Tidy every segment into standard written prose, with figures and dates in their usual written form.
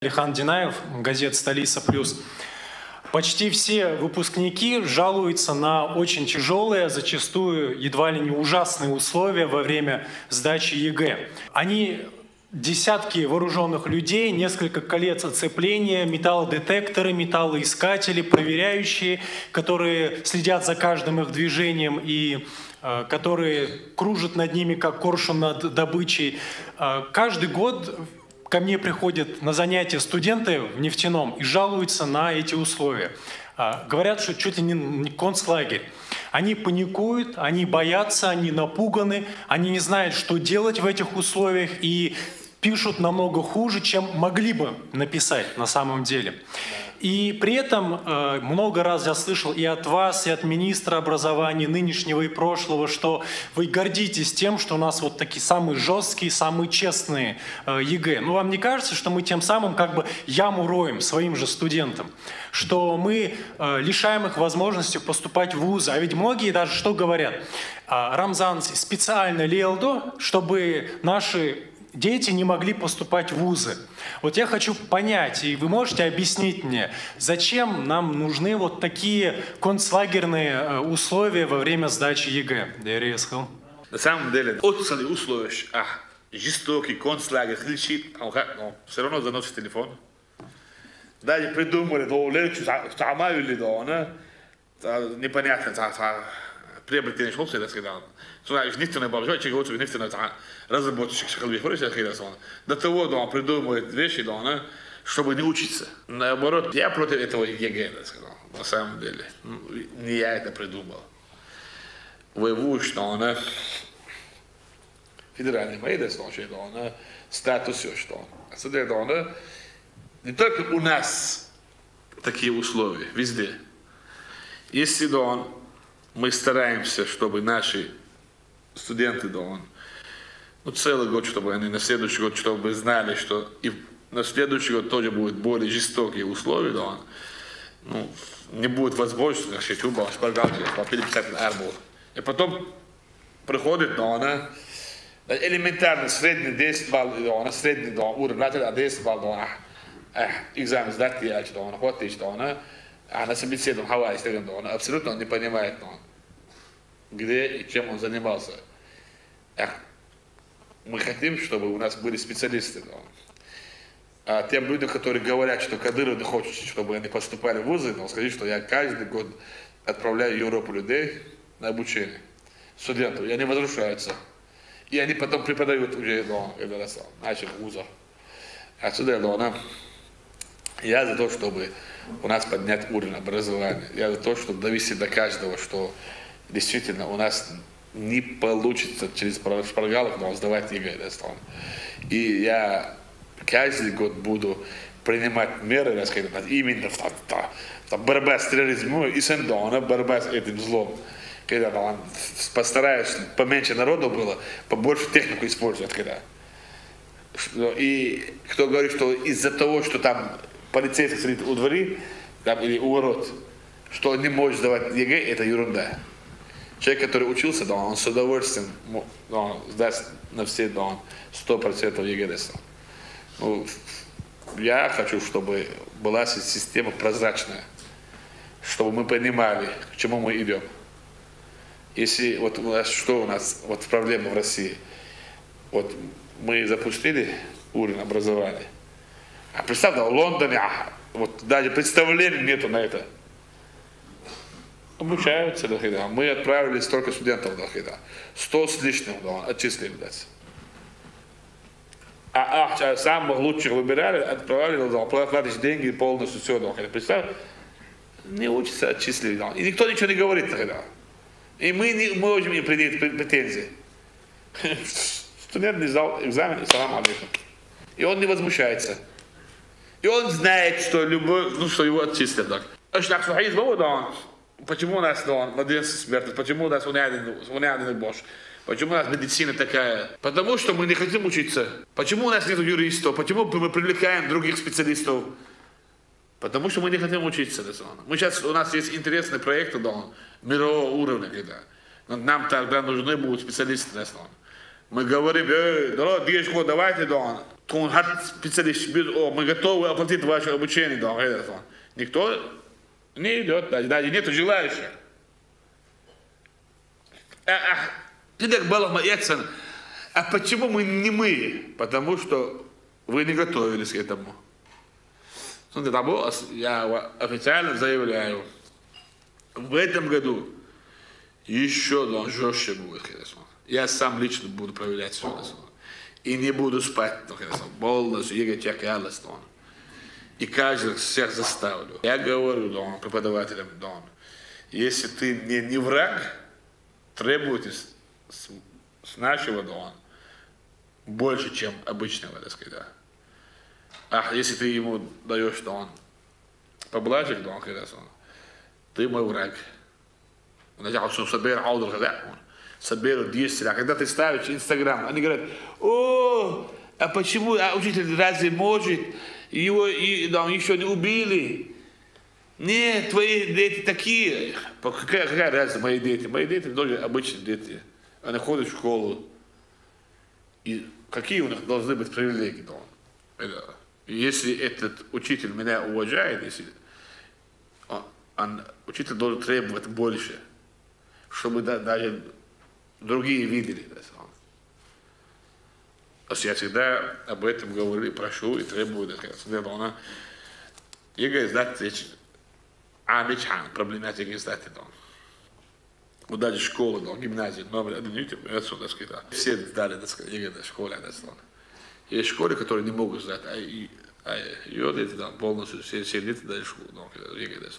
Алихан Динаев, газета «Столица плюс». Почти все выпускники жалуются на очень тяжелые, зачастую едва ли не ужасные условия во время сдачи ЕГЭ. Они десятки вооруженных людей, несколько колец оцепления, металлодетекторы, металлоискатели, проверяющие, которые следят за каждым их движением и которые кружат над ними, как коршун над добычей. Каждый год ко мне приходят на занятия студенты в нефтяном и жалуются на эти условия. Говорят, что чуть ли не концлагерь. Они паникуют, они боятся, они напуганы, они не знают, что делать в этих условиях и пишут намного хуже, чем могли бы написать на самом деле. И при этом много раз я слышал и от вас, и от министра образования нынешнего и прошлого, что вы гордитесь тем, что у нас вот такие самые жесткие, самые честные ЕГЭ. Но вам не кажется, что мы тем самым как бы яму роем своим же студентам? Что мы лишаем их возможности поступать в вузы? А ведь многие даже что говорят? Рамзан специально лелдо, чтобы наши дети не могли поступать в вузы. Вот я хочу понять, и вы можете объяснить мне, зачем нам нужны вот такие концлагерные условия во время сдачи ЕГЭ? На самом деле, очень условия, жестокий концлагерь, кричит, но все равно заносит телефон. Даже придумали, непонятно, приобретение школы, я сказал. Нефтяной боржой, чего-то нефтяной разработчик до того, да, он придумывает вещи, да, чтобы не учиться. Наоборот, я против этого ЕГЭ, сказал, на самом деле. Не я это придумал. Вы что он федеральный моей случае, да, он статус все, что он. Не только у нас такие условия, везде. Если да, мы стараемся, чтобы наши студенты, да, целый год, чтобы они на следующий год, чтобы знали, что и на следующий год тоже будут более жестокие условия, да, не будет возможности, переписать на арбуз. И потом приходит, да, элементарно средний 10 баллов, да, средний, да, уровень, 10 баллов, да, экзамен сдать, да, хватит, да, а на собеседовании Хавайи, да, он абсолютно не понимает, да, где и чем он занимался. Мы хотим, чтобы у нас были специалисты. А тем людям, которые говорят, что Кадыров не хочет, чтобы они поступали в вузы, скажи, что я каждый год отправляю в Европу людей на обучение, студентов, и они возвращаются. И они потом преподают уже в наших вузах. Отсюда, я за то, чтобы у нас поднять уровень образования. Я за то, чтобы довести до каждого, что действительно у нас не получится через шпаргалов сдавать ЕГЭ. И я каждый год буду принимать меры, именно борьба с терроризмом и борьба с этим злом. Когда постараюсь, поменьше народу было, побольше технику использовать. И кто говорит, что из-за того, что там полицейский сидит у двери или у ворот, что он не может сдавать ЕГЭ, это ерунда. Человек, который учился, да, он с удовольствием сдаст на все 100% ЕГЭ. Я хочу, чтобы была система прозрачная, чтобы мы понимали, к чему мы идем. Если вот что у нас вот проблема в России, вот мы запустили уровень образования, а представь, в Лондоне вот даже представления нету на это. Обучаются, да, мы отправили столько студентов, да, 100 с лишним, да, отчислили, да. А самых лучших выбирали, отправили, да, платишь деньги полностью, все, да, представь, не учатся, отчислили, да, и никто ничего не говорит, да. И мы не можем им предъявить претензии. Студент не сдал экзамен, и салам алейкум. И он не возмущается. И он знает, что что его отчислят, так. Почему у нас младенцы смертны? Почему у нас уняденный Бош? Почему у нас медицина такая? Потому что мы не хотим учиться. Почему у нас нет юристов? Почему мы привлекаем других специалистов? Потому что мы не хотим учиться. У нас есть интересные проекты мирового уровня. Но нам тогда нужны будут специалисты. Мы говорим, народ, девочку, давайте, да, он специалист, мы готовы оплатить ваше обучение, да, никто не идет, даже нет желающих. А почему мы не мы? Потому что вы не готовились к этому. Потому я официально заявляю, в этом году еще жестче будет. Я сам лично буду проверять все. И не буду спать. Полностью и каждый всех заставлю. Я говорю преподавателям, если ты не враг, требуйте с нашего больше, чем обычного, так сказать. А если ты ему даешь, поблажек, ты мой враг. Соберут 10, а когда ты ставишь Инстаграм, они говорят, а почему, учитель разве может, его еще не убили? Нет, твои дети такие. Какая разница, мои дети? Мои дети тоже обычные дети. Они ходят в школу. И какие у них должны быть привилегии? Если этот учитель меня уважает, если учитель должен требовать больше, чтобы даже другие видели. Я всегда об этом говорю и прошу, и требую. Я говорю, проблематика издателя. Вот даже школа, гимназия, номер 1, все сдали, ЕГЭ, школе. Есть школы, которые не могут сдать, а ее дети полностью, все дети дали школу, ЕГЭ.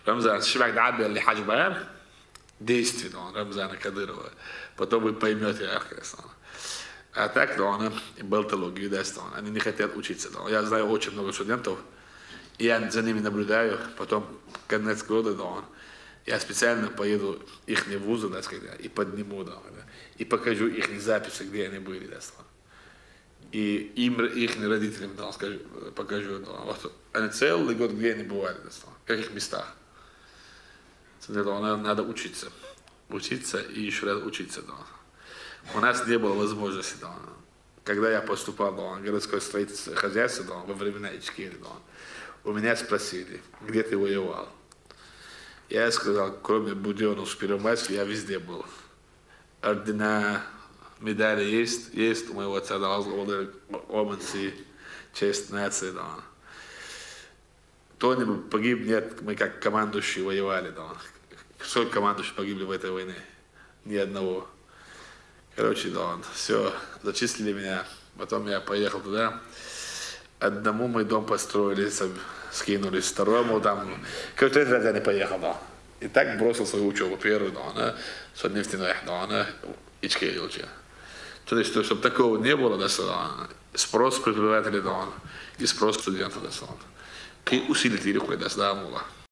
Рамзан, Шибак Дабби, или Хаджбар, действие Рамзана Кадырова, потом вы поймете, а так, болтологию даст, они не хотят учиться. Я знаю очень много студентов, я за ними наблюдаю, потом конец года, я специально поеду в их вузы, и подниму, и покажу их записи, где они были, и им, их родителям, покажу, они целый год, где они бывали, в каких местах. Надо учиться. Учиться и еще раз учиться. У нас не было возможности. Когда я поступал в городское строительство хозяйство во времена Ичкери, у меня спросили, где ты воевал. Я сказал, кроме Буденов в Первомайске, я везде был. Ордена, медали есть у моего отца, Оманси, честь нации. Кто-нибудь погиб, нет, мы как командующие воевали. Сколько командующих погибли в этой войне? Ни одного. Короче, все, зачислили меня. Потом я поехал туда. Одному мой дом построили, скинулись, второму короче, третий раз я не поехал, И так бросил свою учебу. Первый, нефтяной, Ичкери учил. То есть, чтобы такого не было, спрос преподавателей, и спрос студентов, и усилители,